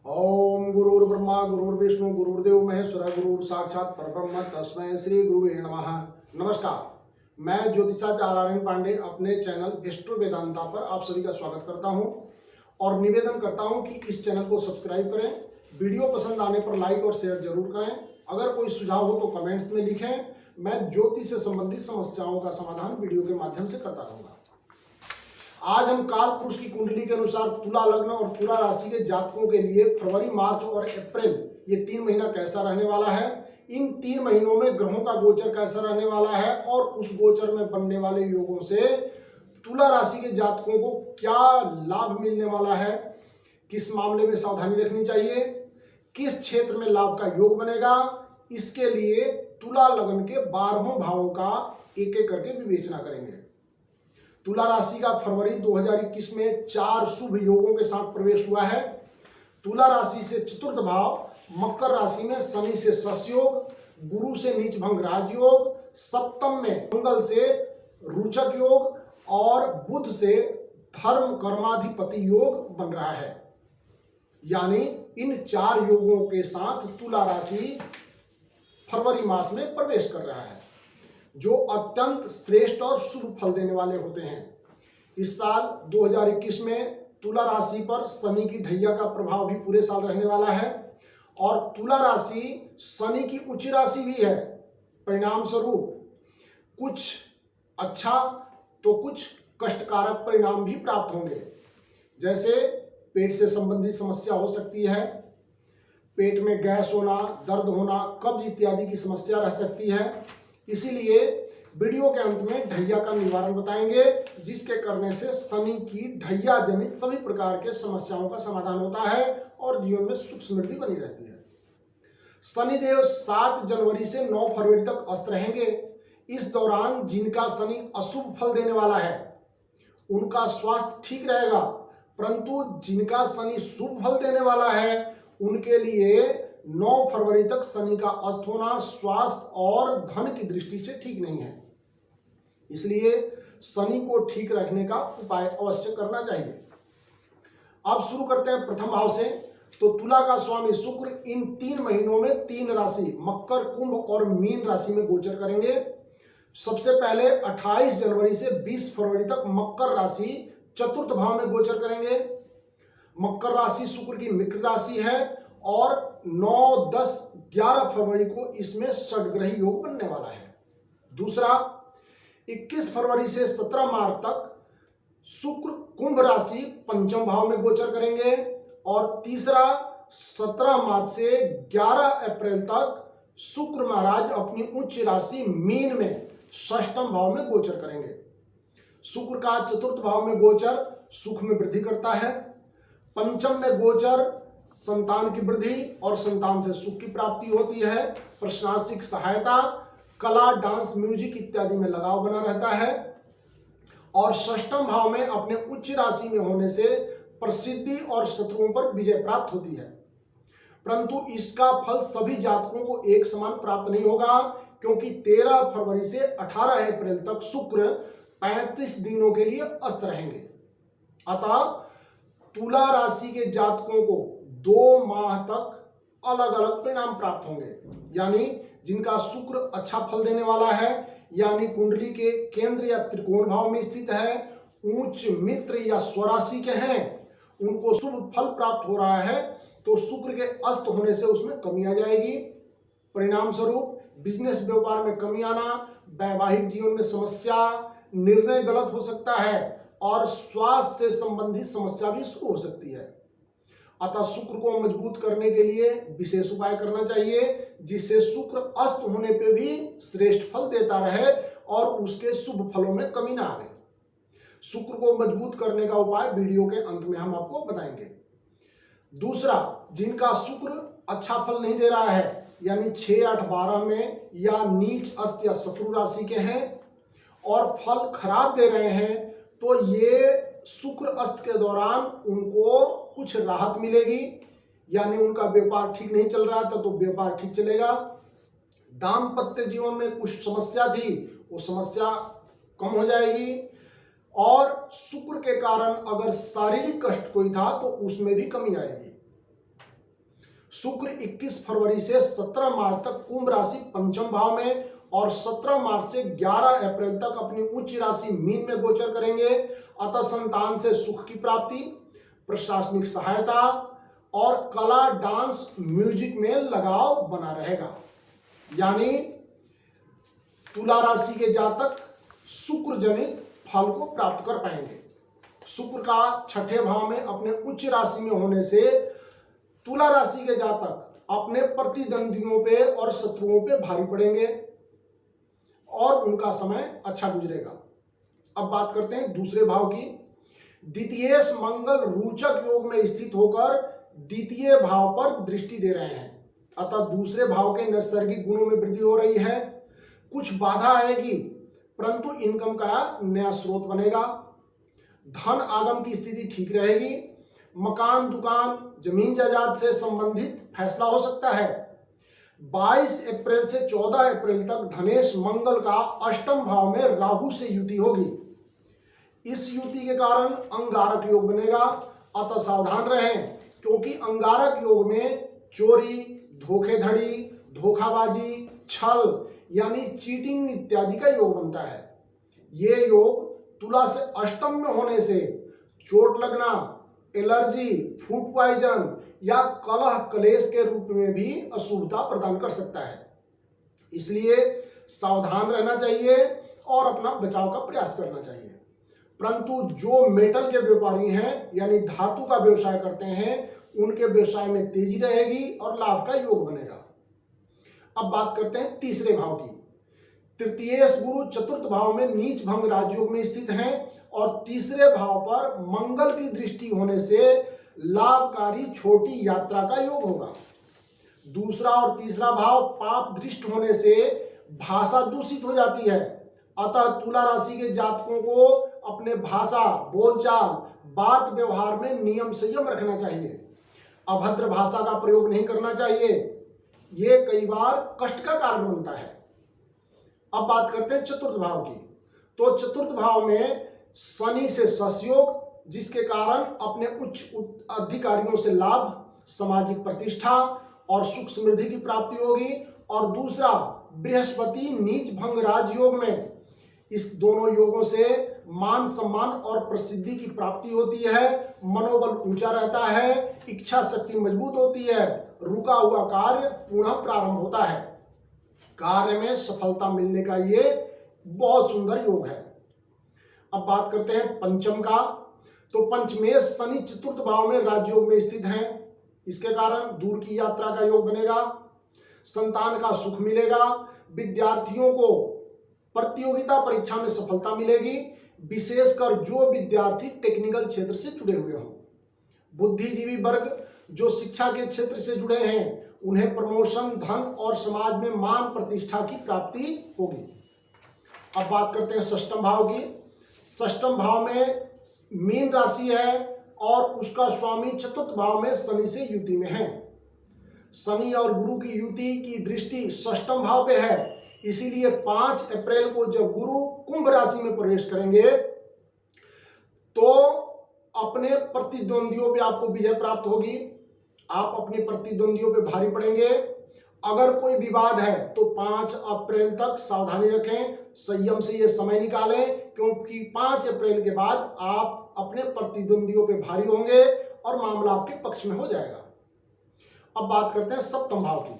ओम गुरुर्ब्रह्मा गुरुर्विष्णु गुरुर्देव महेश्वर गुरुर साक्षात परब्रह्म तस्मै श्री गुरुवे नमः। नमस्कार, मैं ज्योतिषाचार्य पांडे अपने चैनल एस्ट्रो वेदांता पर आप सभी का स्वागत करता हूं और निवेदन करता हूं कि इस चैनल को सब्सक्राइब करें। वीडियो पसंद आने पर लाइक और शेयर जरूर करें। अगर कोई सुझाव हो तो कमेंट्स में लिखें। मैं ज्योतिष से संबंधित समस्याओं का समाधान वीडियो के माध्यम से करता रहूंगा। आज हम काल पुरुष की कुंडली के अनुसार तुला लग्न और तुला राशि के जातकों के लिए फरवरी, मार्च और अप्रैल ये 3 महीना कैसा रहने वाला है, इन 3 महीनों में ग्रहों का गोचर कैसा रहने वाला है और उस गोचर में बनने वाले योगों से तुला राशि के जातकों को क्या लाभ मिलने वाला है, किस मामले में सावधानी रखनी चाहिए, किस क्षेत्र में लाभ का योग बनेगा, इसके लिए तुला लग्न के 12 भावों का एक एक करके विवेचना करेंगे। तुला राशि का फरवरी 2021 में 4 शुभ योगों के साथ प्रवेश हुआ है। तुला राशि से चतुर्थ भाव मकर राशि में शनि से शश योग, गुरु से नीच भंग राजयोग, सप्तम में मंगल से रुचक योग और बुध से धर्म कर्माधिपति योग बन रहा है। यानी इन 4 योगों के साथ तुला राशि फरवरी मास में प्रवेश कर रहा है, जो अत्यंत श्रेष्ठ और शुभ फल देने वाले होते हैं। इस साल 2021 में तुला राशि पर शनि की ढैया का प्रभाव भी पूरे साल रहने वाला है और तुला राशि शनि की उच्च राशि भी है। परिणाम स्वरूप कुछ अच्छा तो कुछ कष्टकारक परिणाम भी प्राप्त होंगे, जैसे पेट से संबंधित समस्या हो सकती है, पेट में गैस होना, दर्द होना, कब्ज इत्यादि की समस्या रह सकती है। इसीलिए वीडियो के अंत में ढैया का निवारण बताएंगे, जिसके करने से शनि की ढैया जनित सभी प्रकार के समस्याओं का समाधान होता है और जीवन में सुख समृद्धि बनी रहती है। शनिदेव 7 जनवरी से 9 फरवरी तक अस्त रहेंगे। इस दौरान जिनका शनि अशुभ फल देने वाला है उनका स्वास्थ्य ठीक रहेगा, परंतु जिनका शनि शुभ फल देने वाला है उनके लिए 9 फरवरी तक शनि का अस्त होना स्वास्थ्य और धन की दृष्टि से ठीक नहीं है। इसलिए शनि को ठीक रखने का उपाय अवश्य करना चाहिए। अब शुरू करते हैं प्रथम भाव से। तो तुला का स्वामी शुक्र इन 3 महीनों में 3 राशि मकर, कुंभ और मीन राशि में गोचर करेंगे। सबसे पहले 28 जनवरी से 20 फरवरी तक मकर राशि चतुर्थ भाव में गोचर करेंगे। मकर राशि शुक्र की मित्र राशि है और 9, 10, 11 फरवरी को इसमें षड्ग्रही योग बनने वाला है। दूसरा 21 फरवरी से 17 मार्च तक शुक्र कुंभ राशि पंचम भाव में गोचर करेंगे और तीसरा 17 मार्च से 11 अप्रैल तक शुक्र महाराज अपनी उच्च राशि मीन में षष्ठम भाव में गोचर करेंगे। शुक्र का चतुर्थ भाव में गोचर सुख में वृद्धि करता है। पंचम में गोचर संतान की वृद्धि और संतान से सुख की प्राप्ति होती है। प्रशासनिक सहायता, कला, डांस, म्यूजिक इत्यादि में लगाव बना रहता है और षष्ठम भाव में अपने उच्च राशि में होने से प्रसिद्धि और शत्रुओं पर विजय प्राप्त होती है। परंतु इसका फल सभी जातकों को एक समान प्राप्त नहीं होगा, क्योंकि 13 फरवरी से 18 अप्रैल तक शुक्र 35 दिनों के लिए अस्त रहेंगे। अतः तुला राशि के जातकों को 2 माह तक अलग अलग परिणाम प्राप्त होंगे। यानी जिनका शुक्र अच्छा फल देने वाला है, यानी कुंडली के केंद्र या त्रिकोण भाव में स्थित है, उच्च मित्र या स्वराशि के हैं, उनको शुभ फल प्राप्त हो रहा है, तो शुक्र के अस्त होने से उसमें कमी आ जाएगी। परिणाम स्वरूप बिजनेस व्यापार में कमी आना, वैवाहिक जीवन में समस्या, निर्णय गलत हो सकता है और स्वास्थ्य से संबंधित समस्या भी शुरू हो सकती है। अतः शुक्र को मजबूत करने के लिए विशेष उपाय करना चाहिए, जिससे शुक्र अस्त होने पे भी श्रेष्ठ फल देता रहे और उसके शुभ फलों में कमी ना आवे। शुक्र को मजबूत करने का उपाय वीडियो के अंत में हम आपको बताएंगे। दूसरा, जिनका शुक्र अच्छा फल नहीं दे रहा है, यानी 6, 8, 12 में या नीच अस्त या शत्रु राशि के हैं और फल खराब दे रहे हैं, तो ये शुक्र अस्त के दौरान उनको कुछ राहत मिलेगी। यानी उनका व्यापार ठीक नहीं चल रहा था तो व्यापार ठीक चलेगा। दाम्पत्य जीवन में कुछ समस्या थी, वो समस्या कम हो जाएगी और शुक्र के कारण अगर शारीरिक कष्ट कोई था तो उसमें भी कमी आएगी। शुक्र 21 फरवरी से 17 मार्च तक कुंभ राशि पंचम भाव में और 17 मार्च से 11 अप्रैल तक अपनी उच्च राशि मीन में गोचर करेंगे। अतः संतान से सुख की प्राप्ति, प्रशासनिक सहायता और कला, डांस, म्यूजिक में लगाव बना रहेगा। यानी तुला राशि के जातक शुक्र जनित फल को प्राप्त कर पाएंगे। शुक्र का छठे भाव में अपने उच्च राशि में होने से तुला राशि के जातक अपने प्रतिद्वंदियों पे और शत्रुओं पे भारी पड़ेंगे और उनका समय अच्छा गुजरेगा। अब बात करते हैं दूसरे भाव की। द्वितीय मंगल रोचक योग में स्थित होकर द्वितीय भाव पर दृष्टि दे रहे हैं, अतः दूसरे भाव के नैसर्गिक गुणों में वृद्धि हो रही है। कुछ बाधा आएगी परंतु इनकम का नया स्रोत बनेगा। धन आगम की स्थिति ठीक रहेगी। मकान, दुकान, जमीन जायदाद से संबंधित फैसला हो सकता है। 22 अप्रैल से 14 अप्रैल तक धनेश मंगल का अष्टम भाव में राहु से युति होगी। इस युति के कारण अंगारक योग बनेगा, अतः सावधान रहें, क्योंकि अंगारक योग में चोरी, धोखेधड़ी, धोखाबाजी, छल यानी चीटिंग इत्यादि का योग बनता है। ये योग तुला से अष्टम में होने से चोट लगना, एलर्जी, फूड पॉइजन या कलह कलेश के रूप में भी अशुभता प्रदान कर सकता है। इसलिए सावधान रहना चाहिए और अपना बचाव का प्रयास करना चाहिए। परंतु जो मेटल के व्यापारी हैं यानी धातु का व्यवसाय करते हैं, उनके व्यवसाय में तेजी रहेगी और लाभ का योग बनेगा। अब बात करते हैं तीसरे भाव की। तृतीय गुरु चतुर्थ भाव में नीच भंग राजयोग में स्थित हैं और तीसरे भाव पर मंगल की दृष्टि होने से लाभकारी छोटी यात्रा का योग होगा। दूसरा और तीसरा भाव पाप दृष्ट होने से भाषा दूषित हो जाती है, अतः तुला राशि के जातकों को अपने भाषा, बोलचाल, बात व्यवहार में नियम संयम रखना चाहिए। अभद्र भाषा का प्रयोग नहीं करना चाहिए, ये कई बार कष्ट का कारण बनता है। अब बात करते हैं चतुर्थ भाव की। तो चतुर्थ भाव में शनि से ससयोग, जिसके कारण अपने उच्च अधिकारियों से लाभ, सामाजिक प्रतिष्ठा और सुख समृद्धि की प्राप्ति होगी। और दूसरा बृहस्पति नीच भंग राजयोग में, इस दोनों योगों से मान सम्मान और प्रसिद्धि की प्राप्ति होती है, मनोबल ऊंचा रहता है, इच्छा शक्ति मजबूत होती है, रुका हुआ कार्य पुनः प्रारंभ होता है, कार्य में सफलता मिलने का ये बहुत सुंदर योग है। अब बात करते हैं पंचम का। तो पंचमेश शनि चतुर्थ भाव में राजयोग में स्थित हैं, इसके कारण दूर की यात्रा का योग बनेगा, संतान का सुख मिलेगा, विद्यार्थियों को प्रतियोगिता परीक्षा में सफलता मिलेगी, विशेषकर जो विद्यार्थी टेक्निकल क्षेत्र से जुड़े हुए हों। बुद्धिजीवी वर्ग जो शिक्षा के क्षेत्र से जुड़े हैं, उन्हें प्रमोशन, धन और समाज में मान प्रतिष्ठा की प्राप्ति होगी। अब बात करते हैं षष्ठम भाव की। षष्ठम भाव में मीन राशि है और उसका स्वामी चतुर्थ भाव में शनि से युति में है। शनि और गुरु की युति की दृष्टि षष्ठम भाव पे है, इसीलिए 5 अप्रैल को जब गुरु कुंभ राशि में प्रवेश करेंगे तो अपने प्रतिद्वंदियों पे आपको विजय प्राप्त होगी। आप अपने प्रतिद्वंदियों पे भारी पड़ेंगे। अगर कोई विवाद है तो 5 अप्रैल तक सावधानी रखें, संयम से ये समय निकालें, क्योंकि 5 अप्रैल के बाद आप अपने प्रतिद्वंदियों पे भारी होंगे और मामला आपके पक्ष में हो जाएगा। अब बात करते हैं सप्तम भाव की।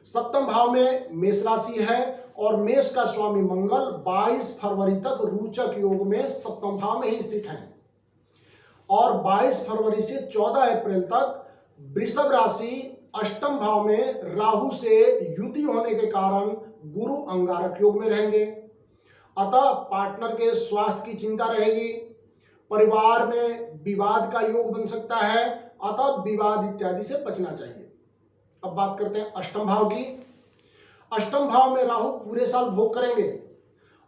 सप्तम भाव में मेष राशि है और मेष का स्वामी मंगल 22 फरवरी तक रोचक योग में सप्तम भाव में ही स्थित है और 22 फरवरी से 14 अप्रैल तक वृषभ राशि अष्टम भाव में राहु से युति होने के कारण गुरु अंगारक योग में रहेंगे। अतः पार्टनर के स्वास्थ्य की चिंता रहेगी, परिवार में विवाद का योग बन सकता है, अतः विवाद इत्यादि से बचना चाहिए। अब बात करते हैं अष्टम भाव की। अष्टम भाव में राहु पूरे साल भोग करेंगे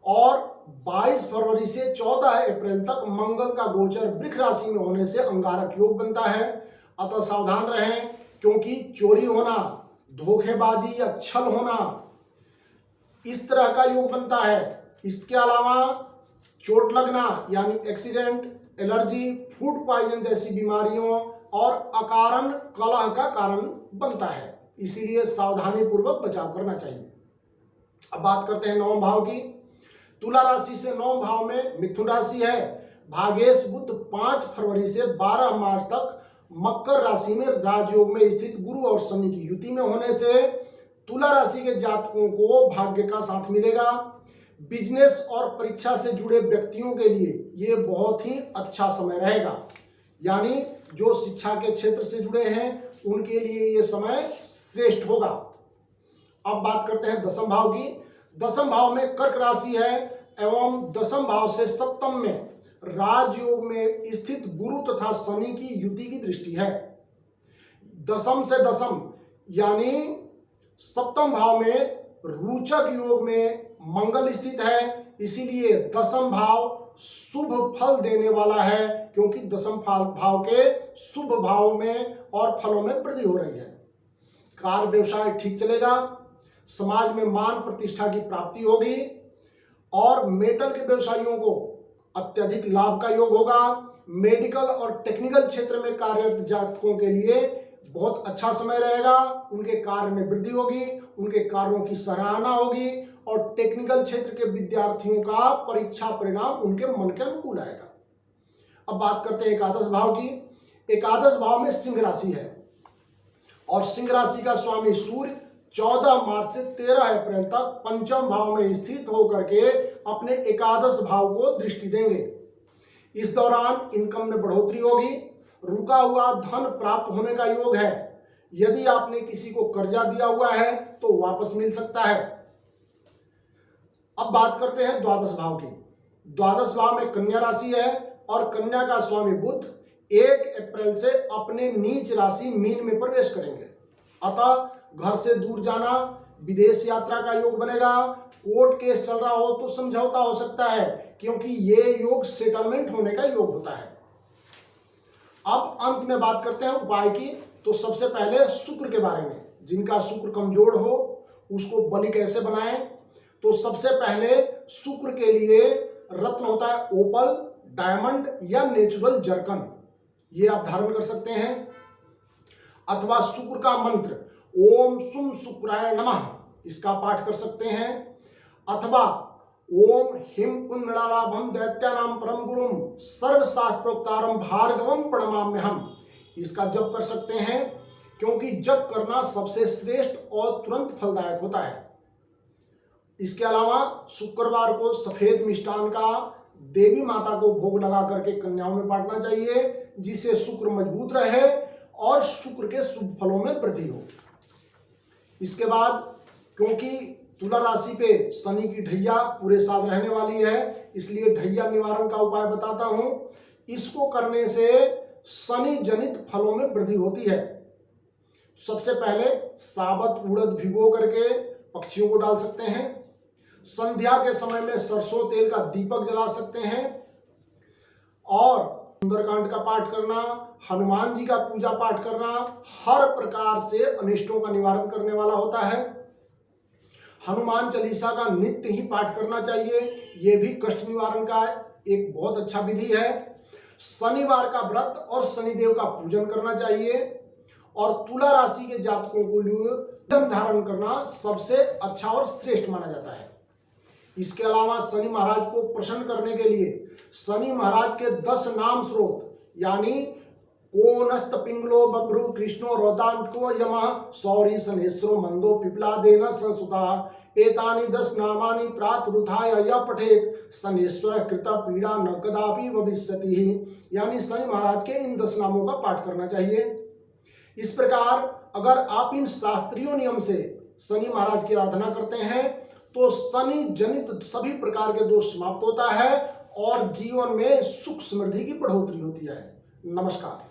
और 22 फरवरी से 14 अप्रैल तक मंगल का गोचर वृष राशि में होने से अंगारक योग बनता है, अतः सावधान रहें, क्योंकि चोरी होना, धोखेबाजी या छल होना, इस तरह का योग बनता है। इसके अलावा चोट लगना यानी एक्सीडेंट, एलर्जी, फूड पॉइजन जैसी बीमारियों और अकारण कलह का कारण बनता है, इसीलिए सावधानी पूर्वक बचाव करना चाहिए। अब बात करते हैं नवम भाव की। तुला राशि से नवम भाव में मिथुन राशि है। भागेश बुध 5 फरवरी से 12 मार्च तक मकर राशि में राजयोग में स्थित गुरु और शनि की युति में होने से तुला राशि के जातकों को भाग्य का साथ मिलेगा। बिजनेस और परीक्षा से जुड़े व्यक्तियों के लिए ये बहुत ही अच्छा समय रहेगा, यानी जो शिक्षा के क्षेत्र से जुड़े हैं उनके लिए ये समय श्रेष्ठ होगा। अब बात करते हैं दसम भाव की। दसम भाव में कर्क राशि है एवं दसम भाव से सप्तम में राजयोग में स्थित गुरु तथा शनि की युति की दृष्टि है। दसम से दसम यानी सप्तम भाव में रोचक योग में मंगल स्थित है, इसीलिए दसम भाव शुभ फल देने वाला है, क्योंकि दसम भाव के शुभ भाव में और फलों में वृद्धि हो रही है। कार्य व्यवसाय ठीक चलेगा, समाज में मान प्रतिष्ठा की प्राप्ति होगी और मेटल के व्यवसायियों को अत्यधिक लाभ का योग होगा। मेडिकल और टेक्निकल क्षेत्र में कार्यरत जातकों के लिए बहुत अच्छा समय रहेगा। उनके कार्य में वृद्धि होगी, उनके कार्यों की सराहना होगी और टेक्निकल क्षेत्र के विद्यार्थियों का परीक्षा परिणाम उनके मन के अनुकूल आएगा। अब बात करते हैं एकादश भाव की। एकादश भाव में सिंह राशि है और सिंह राशि का स्वामी सूर्य 14 मार्च से 13 अप्रैल तक पंचम भाव में स्थित होकर के अपने एकादश भाव को दृष्टि देंगे। इस दौरान इनकम में बढ़ोतरी होगी, रुका हुआ धन प्राप्त होने का योग है। यदि आपने किसी को कर्जा दिया हुआ है तो वापस मिल सकता है। अब बात करते हैं द्वादश भाव की। द्वादश भाव में कन्या राशि है और कन्या का स्वामी बुध 1 अप्रैल से अपने नीच राशि मीन में प्रवेश करेंगे। अतः घर से दूर जाना, विदेश यात्रा का योग बनेगा। कोर्ट केस चल रहा हो तो समझौता हो सकता है, क्योंकि ये योग सेटलमेंट होने का योग होता है। अब अंत में बात करते हैं उपाय की। तो सबसे पहले शुक्र के बारे में, जिनका शुक्र कमजोर हो उसको बलि कैसे बनाएं। तो सबसे पहले शुक्र के लिए रत्न होता है ओपल, डायमंड या नेचुरल जर्कन, ये आप धारण कर सकते हैं। अथवा शुक्र का मंत्र ओम सुम शुक्राय नमः, इसका पाठ कर सकते हैं। अथवा ओम हिम पुण्यलाभम दैत्यानाम परम गुरुम सर्वशास्त्रोक्तारम भार्गवम प्रणमाम्यहम्, इसका जप कर सकते हैं, क्योंकि जप करना सबसे श्रेष्ठ और तुरंत फलदायक होता है। इसके अलावा शुक्रवार को सफेद मिष्टान का देवी माता को भोग लगा करके कन्याओं में बांटना चाहिए, जिससे शुक्र मजबूत रहे और शुक्र के शुभ फलों में वृद्धि हो। इसके बाद क्योंकि तुला राशि पे शनि की ढैया पूरे साल रहने वाली है, इसलिए ढैया निवारण का उपाय बताता हूं। इसको करने से शनि जनित फलों में वृद्धि होती है। सबसे पहले साबुत उड़द भिगो करके पक्षियों को डाल सकते हैं। संध्या के समय में सरसों तेल का दीपक जला सकते हैं और सुंदरकांड का पाठ करना, हनुमान जी का पूजा पाठ करना हर प्रकार से अनिष्टों का निवारण करने वाला होता है। हनुमान चालीसा का नित्य ही पाठ करना चाहिए, यह भी कष्ट निवारण का एक बहुत अच्छा विधि है। शनिवार का व्रत और शनिदेव का पूजन करना चाहिए और तुला राशि के जातकों को लिए धर्म धारण करना सबसे अच्छा और श्रेष्ठ माना जाता है। इसके अलावा शनि महाराज को प्रसन्न करने के लिए शनि महाराज के 10 नाम स्रोत यानी कोनस्त पिंगलो बभ्रु कृष्णो रोदांतो यमः सौरी शनेश्वरो मंदो पिपलादेन संसुता एतानि 10 नामानि प्रातरुथाय य पठेत शनेश्वर कृत पीड़ा न कदापि भविष्यति। यानी शनि महाराज के इन 10 नामों का पाठ करना चाहिए। इस प्रकार अगर आप इन शास्त्रीय नियम से शनि महाराज की आराधना करते हैं तो शनि जनित सभी प्रकार के दोष समाप्त होता है और जीवन में सुख समृद्धि की बढ़ोतरी होती है। नमस्कार।